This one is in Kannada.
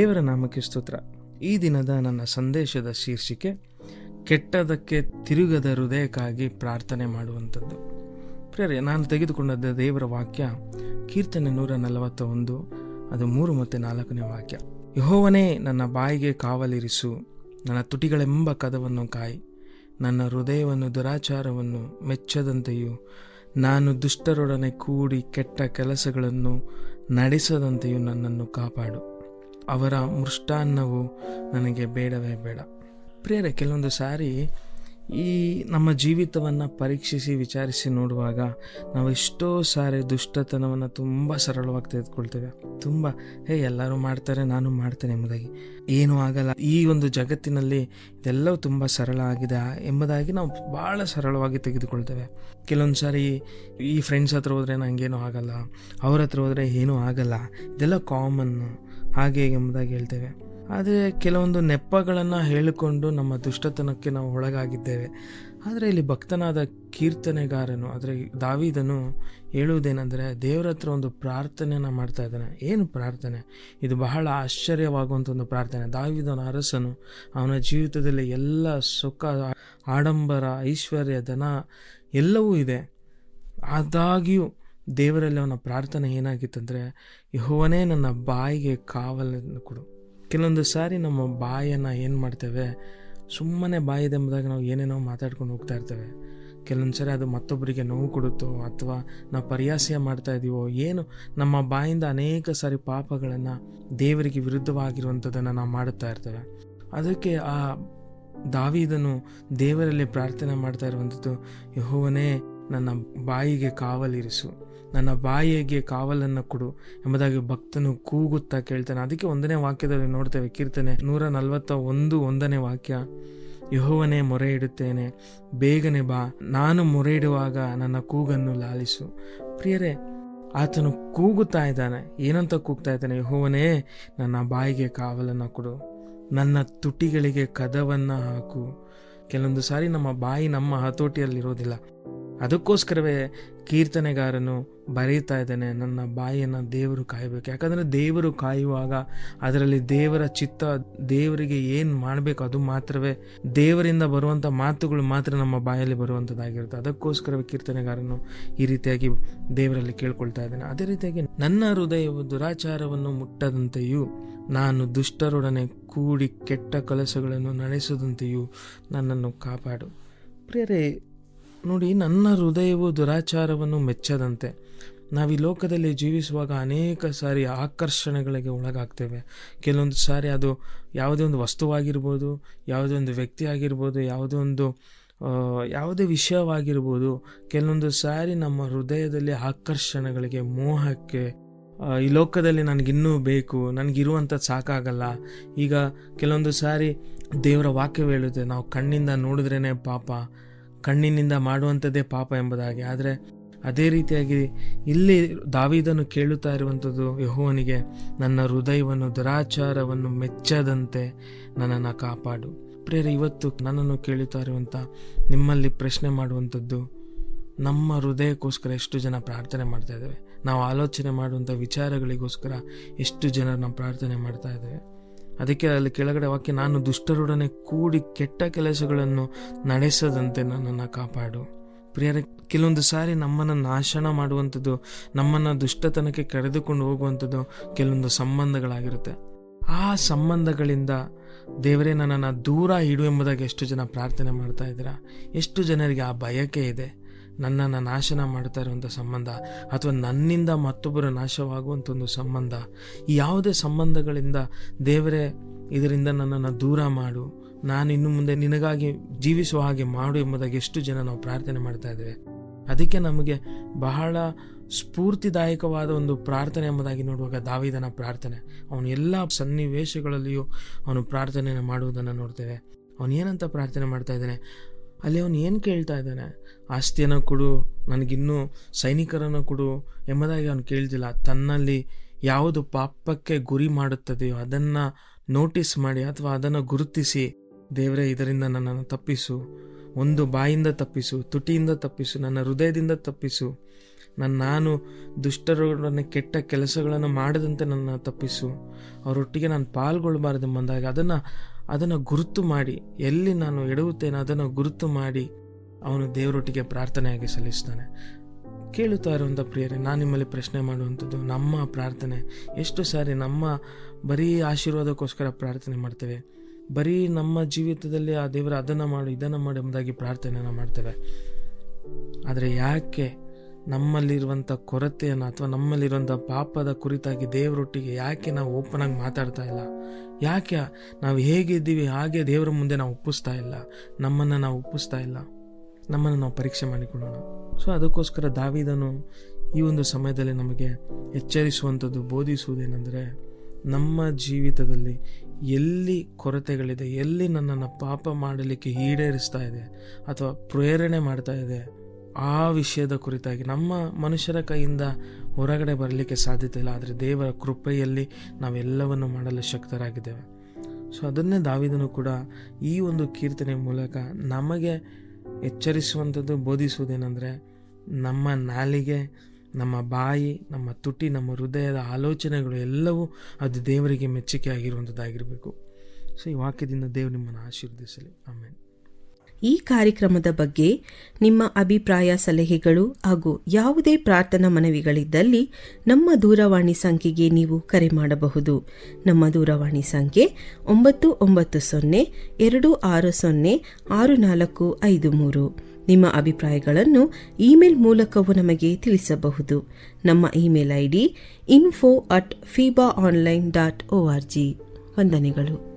ದೇವರ ನಾಮಕ್ಕೆ ಸ್ತೋತ್ರ. ಈ ದಿನದ ನನ್ನ ಸಂದೇಶದ ಶೀರ್ಷಿಕೆ ಕೆಟ್ಟದಕ್ಕೆ ತಿರುಗದ ಹೃದಯಕ್ಕಾಗಿ ಪ್ರಾರ್ಥನೆ ಮಾಡುವಂಥದ್ದು. ಪ್ರಿಯರೇ, ನಾನು ತೆಗೆದುಕೊಂಡದ್ದು ದೇವರ ವಾಕ್ಯ ಕೀರ್ತನೆ 141 ಅದು 3 ಮತ್ತು 4ನೇ ವಾಕ್ಯ. ಯೆಹೋವನೇ, ನನ್ನ ಬಾಯಿಗೆ ಕಾವಲಿರಿಸು, ನನ್ನ ತುಟಿಗಳೆಂಬ ಕದವನ್ನು ಕಾಯಿ, ನನ್ನ ಹೃದಯವನ್ನು ದುರಾಚಾರವನ್ನು ಮೆಚ್ಚದಂತೆಯೂ ನಾನು ದುಷ್ಟರೊಡನೆ ಕೂಡಿ ಕೆಟ್ಟ ಕೆಲಸಗಳನ್ನು ನಡೆಸದಂತೆಯೂ ನನ್ನನ್ನು ಕಾಪಾಡು. ಅವರ ಮೃಷ್ಟಾನ್ನವು ನನಗೆ ಬೇಡವೇ ಬೇಡ. ಪ್ರಿಯರೇ, ಕೆಲವೊಂದು ಸಾರಿ ಈ ನಮ್ಮ ಜೀವಿತವನ್ನು ಪರೀಕ್ಷಿಸಿ ವಿಚಾರಿಸಿ ನೋಡುವಾಗ ನಾವು ಎಷ್ಟೋ ಸಾರಿ ದುಷ್ಟತನವನ್ನು ತುಂಬ ಸರಳವಾಗಿ ತೆಗೆದುಕೊಳ್ತೇವೆ. ಎಲ್ಲರೂ ಮಾಡ್ತಾರೆ, ನಾನು ಮಾಡ್ತೇನೆ ಎಂಬುದಾಗಿ, ಏನೂ ಆಗಲ್ಲ, ಈ ಒಂದು ಜಗತ್ತಿನಲ್ಲಿ ಇದೆಲ್ಲವೂ ತುಂಬ ಸರಳ ಆಗಿದೆ ಎಂಬುದಾಗಿ ನಾವು ಭಾಳ ಸರಳವಾಗಿ ತೆಗೆದುಕೊಳ್ತೇವೆ. ಕೆಲವೊಂದು ಸಾರಿ ಈ ಫ್ರೆಂಡ್ಸ್ ಹತ್ರ ಹೋದರೆ ನನಗೇನೂ ಆಗಲ್ಲ, ಅವ್ರ ಹತ್ರ ಹೋದರೆ ಏನೂ ಆಗಲ್ಲ, ಇದೆಲ್ಲ ಕಾಮನ್ನು ಹಾಗೆ ಎಂಬುದಾಗಿ ಹೇಳ್ತೇವೆ. ಆದರೆ ಕೆಲವೊಂದು ನೆಪಗಳನ್ನು ಹೇಳಿಕೊಂಡು ನಮ್ಮ ದುಷ್ಟತನಕ್ಕೆ ನಾವು ಒಳಗಾಗಿದ್ದೇವೆ. ಆದರೆ ಇಲ್ಲಿ ಭಕ್ತನಾದ ಕೀರ್ತನೆಗಾರನು, ಆದರೆ ದಾವೀದನು ಹೇಳುವುದೇನೆಂದರೆ, ದೇವರ ಹತ್ರ ಒಂದು ಪ್ರಾರ್ಥನೆಯನ್ನು ಮಾಡ್ತಾ ಇದ್ದಾನೆ. ಏನು ಪ್ರಾರ್ಥನೆ? ಇದು ಬಹಳ ಆಶ್ಚರ್ಯವಾಗುವಂಥ ಒಂದು ಪ್ರಾರ್ಥನೆ. ದಾವೀದನ ಅರಸನು, ಅವನ ಜೀವಿತದಲ್ಲಿ ಎಲ್ಲ ಸುಖ, ಆಡಂಬರ, ಐಶ್ವರ್ಯ, ಧನ ಎಲ್ಲವೂ ಇದೆ. ಆದಾಗ್ಯೂ ದೇವರಲ್ಲಿ ಅವನ ಪ್ರಾರ್ಥನೆ ಏನಾಗಿತ್ತಂದರೆ, ಯೆಹೋವನೇ, ನನ್ನ ಬಾಯಿಗೆ ಕಾವಲನ್ನು ಕೊಡು. ಕೆಲವೊಂದು ಸಾರಿ ನಮ್ಮ ಬಾಯನ್ನು ಏನು ಮಾಡ್ತೇವೆ, ಸುಮ್ಮನೆ ಬಾಯಿದೆ ಎಂಬುದಾಗಿ ನಾವು ಏನೇನೋ ಮಾತಾಡ್ಕೊಂಡು ಹೋಗ್ತಾ ಇರ್ತೇವೆ. ಕೆಲವೊಂದು ಸಾರಿ ಅದು ಮತ್ತೊಬ್ಬರಿಗೆ ನೋವು ಕೊಡುತ್ತೋ ಅಥವಾ ನಾವು ಪರಿಹಾಸ್ಯ ಮಾಡ್ತಾ ಇದ್ದೀವೋ ಏನು, ನಮ್ಮ ಬಾಯಿಂದ ಅನೇಕ ಸಾರಿ ಪಾಪಗಳನ್ನು, ದೇವರಿಗೆ ವಿರುದ್ಧವಾಗಿರುವಂಥದ್ದನ್ನು ನಾವು ಮಾಡುತ್ತಾ ಇರ್ತೇವೆ. ಅದಕ್ಕೆ ಆ ದಾವೀದನು ದೇವರಲ್ಲಿ ಪ್ರಾರ್ಥನೆ ಮಾಡ್ತಾ ಇರುವಂಥದ್ದು, ಯೆಹೋವನೇ, ನನ್ನ ಬಾಯಿಗೆ ಕಾವಲಿರಿಸು, ನನ್ನ ಬಾಯಿಗೆ ಕಾವಲನ್ನು ಕೊಡು ಎಂಬುದಾಗಿ ಭಕ್ತನು ಕೂಗುತ್ತಾ ಕೇಳ್ತಾನೆ. ಅದಕ್ಕೆ 1ನೇ ವಾಕ್ಯದಲ್ಲಿ ನೋಡ್ತೇವೆ, ಕೀರ್ತನೆ 141 1ನೇ ವಾಕ್ಯ, ಯೆಹೋವನೇ, ಮೊರೆ ಇಡುತ್ತೇನೆ, ಬೇಗನೆ ಬಾ, ನಾನು ಮೊರೆ ಇಡುವಾಗ ನನ್ನ ಕೂಗನ್ನು ಲಾಲಿಸು. ಪ್ರಿಯರೇ, ಆತನು ಕೂಗುತ್ತಾ ಇದ್ದಾನೆ. ಏನಂತ ಕೂಗ್ತಾ ಇದ್ದಾನೆ? ಯೆಹೋವನೇ, ನನ್ನ ಬಾಯಿಗೆ ಕಾವಲನ್ನು ಕೊಡು, ನನ್ನ ತುಟಿಗಳಿಗೆ ಕದವನ್ನು ಹಾಕು. ಕೆಲವೊಂದು ಸಾರಿ ನಮ್ಮ ಬಾಯಿ ನಮ್ಮ ಹತೋಟಿಯಲ್ಲಿರೋದಿಲ್ಲ. ಅದಕ್ಕೋಸ್ಕರವೇ ಕೀರ್ತನೆಗಾರನು ಬರೀತಾ ಇದ್ದಾನೆ, ನನ್ನ ಬಾಯಿಯನ್ನು ದೇವರು ಕಾಯಬೇಕು. ಯಾಕಂದರೆ ದೇವರು ಕಾಯುವಾಗ ಅದರಲ್ಲಿ ದೇವರ ಚಿತ್ತ, ದೇವರಿಗೆ ಏನು ಮಾಡಬೇಕು ಅದು ಮಾತ್ರವೇ, ದೇವರಿಂದ ಬರುವಂಥ ಮಾತುಗಳು ಮಾತ್ರ ನಮ್ಮ ಬಾಯಲ್ಲಿ ಬರುವಂಥದ್ದಾಗಿರುತ್ತೆ. ಅದಕ್ಕೋಸ್ಕರವೇ ಕೀರ್ತನೆಗಾರನು ಈ ರೀತಿಯಾಗಿ ದೇವರಲ್ಲಿ ಕೇಳ್ಕೊಳ್ತಾ ಇದ್ದಾನೆ. ಅದೇ ರೀತಿಯಾಗಿ ನನ್ನ ಹೃದಯವು ದುರಾಚಾರವನ್ನು ಮುಟ್ಟದಂತೆಯೂ ನಾನು ದುಷ್ಟರೊಡನೆ ಕೂಡಿ ಕೆಟ್ಟ ಕೆಲಸಗಳನ್ನು ನಡೆಸದಂತೆಯೂ ನನ್ನನ್ನು ಕಾಪಾಡು. ಪ್ರಿಯರೇ, ನೋಡಿ, ನನ್ನ ಹೃದಯವು ದುರಾಚಾರವನ್ನು ಮೆಚ್ಚದಂತೆ. ನಾವು ಈ ಲೋಕದಲ್ಲಿ ಜೀವಿಸುವಾಗ ಅನೇಕ ಸಾರಿ ಆಕರ್ಷಣೆಗಳಿಗೆ ಒಳಗಾಗ್ತೇವೆ. ಕೆಲವೊಂದು ಸಾರಿ ಅದು ಯಾವುದೇ ಒಂದು ವಸ್ತುವಾಗಿರ್ಬೋದು, ಯಾವುದೇ ಒಂದು ವ್ಯಕ್ತಿ ಆಗಿರ್ಬೋದು, ಯಾವುದೇ ವಿಷಯವಾಗಿರ್ಬೋದು. ಕೆಲವೊಂದು ಸಾರಿ ನಮ್ಮ ಹೃದಯದಲ್ಲಿ ಆಕರ್ಷಣೆಗಳಿಗೆ, ಮೋಹಕ್ಕೆ, ಈ ಲೋಕದಲ್ಲಿ ನನಗಿನ್ನೂ ಬೇಕು, ನನಗಿರುವಂಥದ್ದು ಸಾಕಾಗಲ್ಲ. ಈಗ ಕೆಲವೊಂದು ಸಾರಿ ದೇವರ ವಾಕ್ಯ ಹೇಳುತ್ತೆ, ನಾವು ಕಣ್ಣಿಂದ ನೋಡಿದ್ರೇ ಪಾಪ, ಕಣ್ಣಿನಿಂದ ಮಾಡುವಂಥದ್ದೇ ಪಾಪ ಎಂಬುದಾಗಿ. ಆದರೆ ಅದೇ ರೀತಿಯಾಗಿ ಇಲ್ಲಿ ದಾವೀದನು ಕೇಳುತ್ತಾ ಇರುವಂಥದ್ದು, ಯೆಹೋವನಿಗೆ, ನನ್ನ ಹೃದಯವನ್ನು ದುರಾಚಾರವನ್ನು ಮೆಚ್ಚದಂತೆ ನನ್ನನ್ನು ಕಾಪಾಡು. ಪ್ರಿಯರೇ, ಇವತ್ತು ನನ್ನನ್ನು ಕೇಳುತ್ತಾ ಇರುವಂಥ ನಿಮ್ಮಲ್ಲಿ ಪ್ರಶ್ನೆ ಮಾಡುವಂಥದ್ದು, ನಮ್ಮ ಹೃದಯಕ್ಕೋಸ್ಕರ ಎಷ್ಟು ಜನ ಪ್ರಾರ್ಥನೆ ಮಾಡ್ತಾ ಇದ್ದೇವೆ? ನಾವು ಆಲೋಚನೆ ಮಾಡುವಂಥ ವಿಚಾರಗಳಿಗೋಸ್ಕರ ಎಷ್ಟು ಜನ ನಾವು ಪ್ರಾರ್ಥನೆ ಮಾಡ್ತಾ ಇದ್ದೇವೆ? ಅದಕ್ಕೆ ಅಲ್ಲಿ ಕೆಳಗಡೆ ವಾಕ್ಯ, ನಾನು ದುಷ್ಟರೊಡನೆ ಕೂಡಿ ಕೆಟ್ಟ ಕೆಲಸಗಳನ್ನು ನಡೆಸದಂತೆ ನನ್ನನ್ನು ಕಾಪಾಡು. ಪ್ರಿಯರೇ, ಕೆಲವೊಂದು ಸಾರಿ ನಮ್ಮನ್ನು ನಾಶನ ಮಾಡುವಂಥದ್ದು, ನಮ್ಮನ್ನು ದುಷ್ಟತನಕ್ಕೆ ಕರೆದುಕೊಂಡು ಹೋಗುವಂಥದ್ದು ಕೆಲವೊಂದು ಸಂಬಂಧಗಳಾಗಿರುತ್ತೆ. ಆ ಸಂಬಂಧಗಳಿಂದ ದೇವರೇ ನನ್ನನ್ನು ದೂರ ಇಡು ಎಂಬುದಾಗಿ ಎಷ್ಟು ಜನ ಪ್ರಾರ್ಥನೆ ಮಾಡ್ತಾ ಇದ್ದೀರಾ? ಎಷ್ಟು ಜನರಿಗೆ ಆ ಬಯಕೆ ಇದೆ? ನನ್ನನ್ನು ನಾಶನ ಮಾಡ್ತಾ ಇರುವಂಥ ಸಂಬಂಧ, ಅಥವಾ ನನ್ನಿಂದ ಮತ್ತೊಬ್ಬರು ನಾಶವಾಗುವಂಥ ಒಂದು ಸಂಬಂಧ. ಈ ಯಾವುದೇ ಸಂಬಂಧಗಳಿಂದ ದೇವರೇ, ಇದರಿಂದ ನನ್ನನ್ನು ದೂರ ಮಾಡು, ನಾನು ಇನ್ನು ಮುಂದೆ ನಿನಗಾಗಿ ಜೀವಿಸುವ ಹಾಗೆ ಮಾಡು ಎಂಬುದಾಗಿ ಎಷ್ಟು ಜನ ನಾವು ಪ್ರಾರ್ಥನೆ ಮಾಡ್ತಾ ಇದ್ದೇವೆ. ಅದಕ್ಕೆ ನಮಗೆ ಬಹಳ ಸ್ಫೂರ್ತಿದಾಯಕವಾದ ಒಂದು ಪ್ರಾರ್ಥನೆ ಎಂಬುದಾಗಿ ನೋಡುವಾಗ ದಾವೀದನ ಪ್ರಾರ್ಥನೆ, ಅವನು ಎಲ್ಲ ಸನ್ನಿವೇಶಗಳಲ್ಲಿಯೂ ಅವನು ಪ್ರಾರ್ಥನೆಯನ್ನು ಮಾಡುವುದನ್ನು ನೋಡ್ತೇವೆ. ಅವನು ಏನಂತ ಪ್ರಾರ್ಥನೆ ಮಾಡ್ತಾ ಇದ್ದಾನೆ? ಅಲ್ಲಿ ಅವನು ಏನು ಕೇಳ್ತಾ ಇದ್ದಾನೆ? ಆಸ್ತಿಯನ್ನು ಕೊಡು, ನನಗಿನ್ನೂ ಸೈನಿಕರನ್ನು ಕೊಡು ಎಂಬುದಾಗಿ ಅವನು ಕೇಳ್ತಿಲ್ಲ. ತನ್ನಲ್ಲಿ ಯಾವುದು ಪಾಪಕ್ಕೆ ಗುರಿ ಮಾಡುತ್ತದೆಯೋ ಅದನ್ನು ನೋಟಿಸ್ ಮಾಡಿ ಅಥವಾ ಅದನ್ನು ಗುರುತಿಸಿ, ದೇವರೇ, ಇದರಿಂದ ನನ್ನನ್ನು ತಪ್ಪಿಸು, ಒಂದು ಬಾಯಿಂದ ತಪ್ಪಿಸು, ತುಟಿಯಿಂದ ತಪ್ಪಿಸು, ನನ್ನ ಹೃದಯದಿಂದ ತಪ್ಪಿಸು. ನಾನು ದುಷ್ಟರೊಡನೆ ಕೆಟ್ಟ ಕೆಲಸಗಳನ್ನು ಮಾಡದಂತೆ ನನ್ನ ತಪ್ಪಿಸು. ಅವರೊಟ್ಟಿಗೆ ನಾನು ಪಾಲ್ಗೊಳ್ಳಬಾರದೆಂಬಂದಾಗ ಅದನ್ನು ಗುರುತು ಮಾಡಿ, ಎಲ್ಲಿ ನಾನು ಎಡವುತ್ತೇನೆ ಅದನ್ನು ಗುರುತು ಮಾಡಿ ಅವನು ದೇವರೊಟ್ಟಿಗೆ ಪ್ರಾರ್ಥನೆಯಾಗಿ ಸಲ್ಲಿಸ್ತಾನೆ. ಕೇಳುತ್ತಾ ಇರುವಂಥ ಪ್ರಿಯರೇ, ನಾನು ನಿಮ್ಮಲ್ಲಿ ಪ್ರಶ್ನೆ ಮಾಡುವಂಥದ್ದು, ನಮ್ಮ ಪ್ರಾರ್ಥನೆ ಎಷ್ಟು ಸಾರಿ ನಮ್ಮ ಬರೀ ಆಶೀರ್ವಾದಕ್ಕೋಸ್ಕರ ಪ್ರಾರ್ಥನೆ ಮಾಡ್ತೇವೆ, ಬರೀ ನಮ್ಮ ಜೀವಿತದಲ್ಲಿ ಆ ದೇವರ ಅದನ್ನು ಮಾಡು ಇದನ್ನು ಮಾಡು ಎಂಬುದಾಗಿ ಪ್ರಾರ್ಥನೆಯನ್ನು ಮಾಡ್ತೇವೆ. ಆದರೆ ಯಾಕೆ ನಮ್ಮಲ್ಲಿರುವಂಥ ಕೊರತೆಯನ್ನು ಅಥವಾ ನಮ್ಮಲ್ಲಿರುವಂಥ ಪಾಪದ ಕುರಿತಾಗಿ ದೇವರೊಟ್ಟಿಗೆ ಯಾಕೆ ನಾವು ಓಪನ್ ಆಗಿ ಮಾತಾಡ್ತಾ ಇಲ್ಲ? ಯಾಕೆ ನಾವು ಹೇಗಿದ್ದೀವಿ ಹಾಗೆ ದೇವರ ಮುಂದೆ ನಾವು ಒಪ್ಪಿಸ್ತಾ ಇಲ್ಲ? ನಮ್ಮನ್ನು ನಾವು ಒಪ್ಪಿಸ್ತಾ ಇಲ್ಲ, ನಮ್ಮನ್ನು ನಾವು ಪರೀಕ್ಷೆ ಮಾಡಿಕೊಳ್ಳೋಣ. ಸೊ ಅದಕ್ಕೋಸ್ಕರ ದಾವೀದನು ಈ ಒಂದು ಸಮಯದಲ್ಲಿ ನಮಗೆ ಎಚ್ಚರಿಸುವಂಥದ್ದು, ಬೋಧಿಸುವುದೇನೆಂದರೆ, ನಮ್ಮ ಜೀವಿತದಲ್ಲಿ ಎಲ್ಲಿ ಕೊರತೆಗಳಿದೆ, ಎಲ್ಲಿ ನನ್ನನ್ನು ಪಾಪ ಮಾಡಲಿಕ್ಕೆ ಈಡೇರಿಸ್ತಾ ಇದೆ ಅಥವಾ ಪ್ರೇರಣೆ ಮಾಡ್ತಾ ಇದೆ, ಆ ವಿಷಯದ ಕುರಿತಾಗಿ ನಮ್ಮ ಮನುಷ್ಯರ ಕೈಯಿಂದ ಹೊರಗಡೆ ಬರಲಿಕ್ಕೆ ಸಾಧ್ಯತೆ ಇಲ್ಲ. ಆದರೆ ದೇವರ ಕೃಪೆಯಲ್ಲಿ ನಾವೆಲ್ಲವನ್ನು ಮಾಡಲು ಶಕ್ತರಾಗಿದ್ದೇವೆ. ಸೊ ಅದನ್ನೇ ದಾವೀದನು ಕೂಡ ಈ ಒಂದು ಕೀರ್ತನೆ ಮೂಲಕ ನಮಗೆ ಎಚ್ಚರಿಸುವಂಥದ್ದು, ಬೋಧಿಸುವುದೇನೆಂದರೆ, ನಮ್ಮ ನಾಲಿಗೆ, ನಮ್ಮ ಬಾಯಿ, ನಮ್ಮ ತುಟಿ, ನಮ್ಮ ಹೃದಯದ ಆಲೋಚನೆಗಳು ಎಲ್ಲವೂ ಅದು ದೇವರಿಗೆ ಮೆಚ್ಚುಗೆ ಆಗಿರುವಂಥದ್ದಾಗಿರಬೇಕು. ಸೊ ಈ ವಾಕ್ಯದಿಂದ ದೇವರು ನಿಮ್ಮನ್ನು ಆಶೀರ್ವದಿಸಲಿ. ಆಮೇಲೆ ಈ ಕಾರ್ಯಕ್ರಮದ ಬಗ್ಗೆ ನಿಮ್ಮ ಅಭಿಪ್ರಾಯ, ಸಲಹೆಗಳು ಹಾಗೂ ಯಾವುದೇ ಪ್ರಾರ್ಥನಾ ಮನವಿಗಳಿದ್ದಲ್ಲಿ ನಮ್ಮ ದೂರವಾಣಿ ಸಂಖ್ಯೆಗೆ ನೀವು ಕರೆ ಮಾಡಬಹುದು. ನಮ್ಮ ದೂರವಾಣಿ ಸಂಖ್ಯೆ 992026065453. ನಿಮ್ಮ ಅಭಿಪ್ರಾಯಗಳನ್ನು ಇಮೇಲ್ ಮೂಲಕವೂ ನಮಗೆ ತಿಳಿಸಬಹುದು. ನಮ್ಮ ಇಮೇಲ್ ID info@fibaonline.org. ವಂದನೆಗಳು.